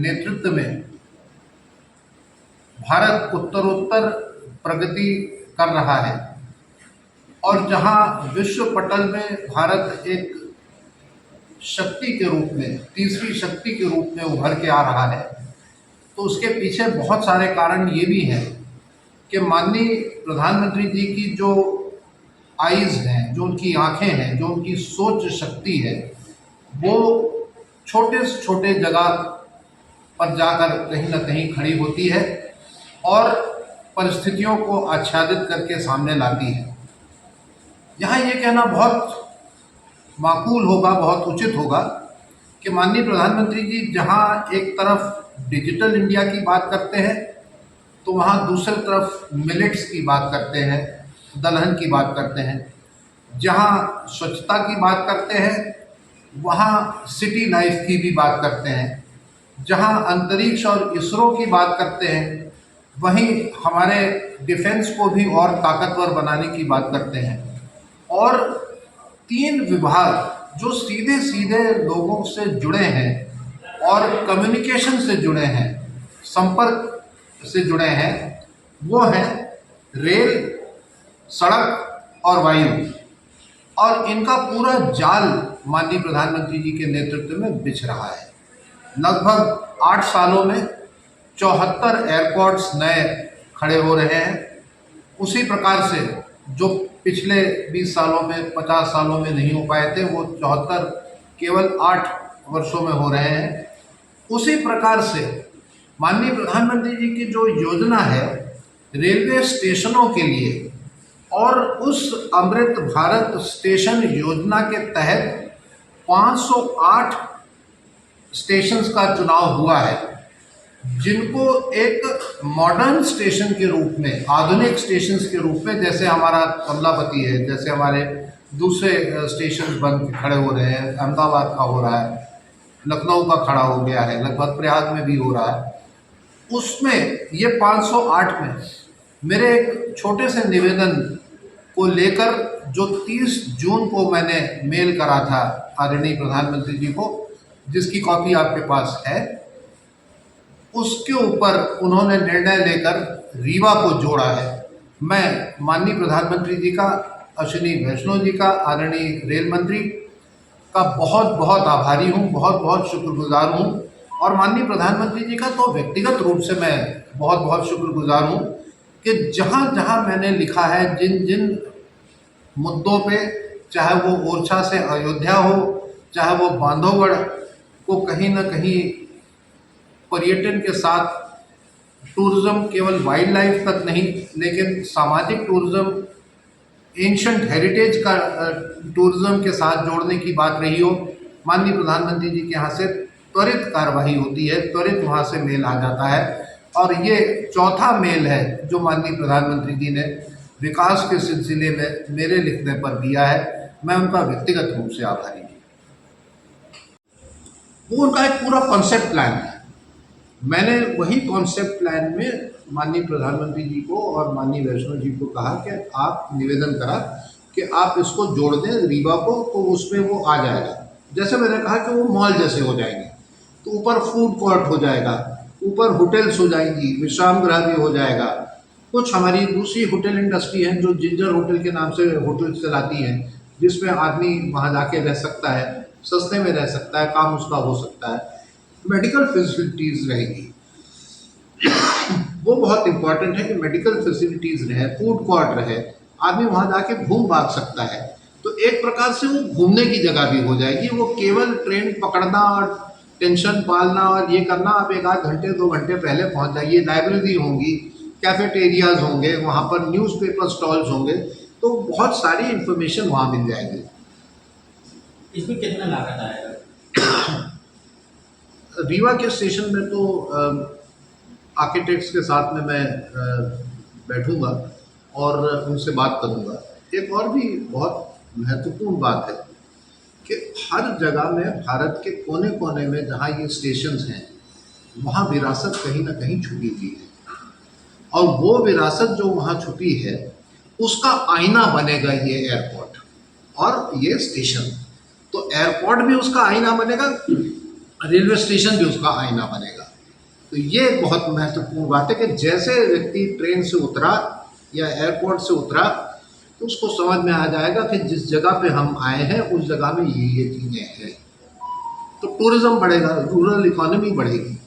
नेतृत्व में भारत उत्तरोत्तर प्रगति कर रहा है और जहां विश्व पटल में भारत एक शक्ति के रूप में, तीसरी शक्ति के रूप में उभर के आ रहा है, तो उसके पीछे बहुत सारे कारण ये भी हैं कि माननीय प्रधानमंत्री जी की जो आइज़ हैं, जो उनकी आंखें हैं, जो उनकी सोच शक्ति है, वो छोटे से छोटे जगह पर जाकर कहीं ना कहीं खड़ी होती है और परिस्थितियों को आच्छादित करके सामने लाती है। यहाँ ये कहना बहुत माकूल होगा, बहुत उचित होगा कि माननीय प्रधानमंत्री जी जहाँ एक तरफ डिजिटल इंडिया की बात करते हैं तो वहाँ दूसरी तरफ मिलेट्स की बात करते हैं, दलहन की बात करते हैं। जहाँ स्वच्छता की बात करते हैं वहाँ सिटी लाइफ की भी बात करते हैं। जहाँ अंतरिक्ष और इसरो की बात करते हैं वहीं हमारे डिफेंस को भी और ताकतवर बनाने की बात करते हैं। और 3 विभाग जो सीधे सीधे लोगों से जुड़े हैं और कम्युनिकेशन से जुड़े हैं, संपर्क से जुड़े हैं, वो हैं रेल, सड़क और वायु। और इनका पूरा जाल माननीय प्रधानमंत्री जी के नेतृत्व में बिछ रहा है। लगभग 8 सालों में 74 एयरपोर्ट्स नए खड़े हो रहे हैं। उसी प्रकार से जो पिछले 20 सालों में, 50 सालों में नहीं हो पाए थे, वो 74 केवल 8 वर्षों में हो रहे हैं। उसी प्रकार से माननीय प्रधानमंत्री जी की जो योजना है रेलवे स्टेशनों के लिए, और उस अमृत भारत स्टेशन योजना के तहत 508 स्टेशंस का चुनाव हुआ है, जिनको एक मॉडर्न स्टेशन के रूप में, आधुनिक स्टेशंस के रूप में, जैसे हमारा कमलापति है, जैसे हमारे दूसरे स्टेशन बन खड़े हो रहे हैं, अहमदाबाद का हो रहा है, लखनऊ का खड़ा हो गया है, लगभग प्रयाग में भी हो रहा है। उसमें ये 508 में मेरे एक छोटे से निवेदन को लेकर जो 30 जून को मैंने मेल करा था आदरणीय प्रधानमंत्री जी को, जिसकी कॉपी आपके पास है, उसके ऊपर उन्होंने निर्णय लेकर रीवा को जोड़ा है। मैं माननीय प्रधानमंत्री जी का, अश्विनी वैष्णव जी का, आदरणीय रेल मंत्री का बहुत बहुत आभारी हूँ, बहुत बहुत शुक्रगुजार हूँ। और माननीय प्रधानमंत्री जी का तो व्यक्तिगत रूप से मैं बहुत बहुत शुक्रगुजार हूँ कि जहाँ जहाँ मैंने लिखा है, जिन जिन मुद्दों पे, चाहे वो ओरछा से अयोध्या हो, चाहे वो बांधवगढ़ को कहीं ना कहीं पर्यटन के साथ टूरिज़्म, केवल वाइल्ड लाइफ तक नहीं लेकिन सामाजिक टूरिज़्म, एंशंट हेरिटेज का टूरिज़्म के साथ जोड़ने की बात रही हो, माननीय प्रधानमंत्री जी के यहाँ से त्वरित कार्रवाई होती है, त्वरित वहाँ से मेल आ जाता है। और ये चौथा मेल है जो माननीय प्रधानमंत्री जी ने विकास के सिलसिले में मेरे लिखने पर दिया है। मैं उनका व्यक्तिगत रूप से आभारी हूँ। वो उनका एक पूरा कॉन्सेप्ट प्लान है। मैंने वही कॉन्सेप्ट प्लान में माननीय प्रधानमंत्री जी को और माननीय वैष्णव जी को कहा कि आप निवेदन करा कि आप इसको जोड़ दें रीवा को, तो उसमें वो आ जाएगा। जैसे मैंने कहा कि वो मॉल जैसे हो जाएंगे, तो ऊपर फूड कोर्ट हो जाएगा, ऊपर होटल्स हो जाएंगी, विश्राम गृह भी हो जाएगा। कुछ हमारी दूसरी होटल इंडस्ट्री है जो जिंजर होटल के नाम से होटल चलाती हैं, जिसमें आदमी वहाँ जाके रह सकता है, सस्ते में रह सकता है, काम उसका हो सकता है, मेडिकल फैसिलिटीज़ रहेगी। वो बहुत इम्पॉर्टेंट है कि मेडिकल फैसिलिटीज़ रहे, फूड कोर्ट रहे, आदमी वहाँ जाके घूम भाग सकता है। तो एक प्रकार से वो घूमने की जगह भी हो जाएगी। वो केवल ट्रेन पकड़ना और टेंशन पालना और ये करना, आप 1 आध घंटे 2 घंटे पहले पहुँच जाइए। लाइब्रेरी होंगी, कैफेटेरियाज होंगे, वहाँ पर न्यूज़पेपर स्टॉल्स होंगे, तो बहुत सारी इन्फॉर्मेशन वहाँ मिल जाएगी। इसमें कितना लागत आएगा? रीवा के स्टेशन में तो आर्किटेक्ट्स के साथ में मैं बैठूंगा और उनसे बात करूंगा। एक और भी बहुत महत्वपूर्ण बात है कि हर जगह में, भारत के कोने कोने में जहाँ ये स्टेशंस हैं, वहाँ विरासत कहीं ना कहीं छुपी हुई है, और वो विरासत जो वहाँ छुपी है उसका आईना बनेगा ये एयरपोर्ट और ये स्टेशन। तो एयरपोर्ट भी उसका आईना बनेगा, रेलवे स्टेशन भी उसका आईना बनेगा। तो ये एक बहुत महत्वपूर्ण बात है कि जैसे व्यक्ति ट्रेन से उतरा या एयरपोर्ट से उतरा तो उसको समझ में आ जाएगा कि जिस जगह पे हम आए हैं उस जगह में ये चीज़ें हैं। तो टूरिज़्म बढ़ेगा, रूरल इकॉनमी बढ़ेगी।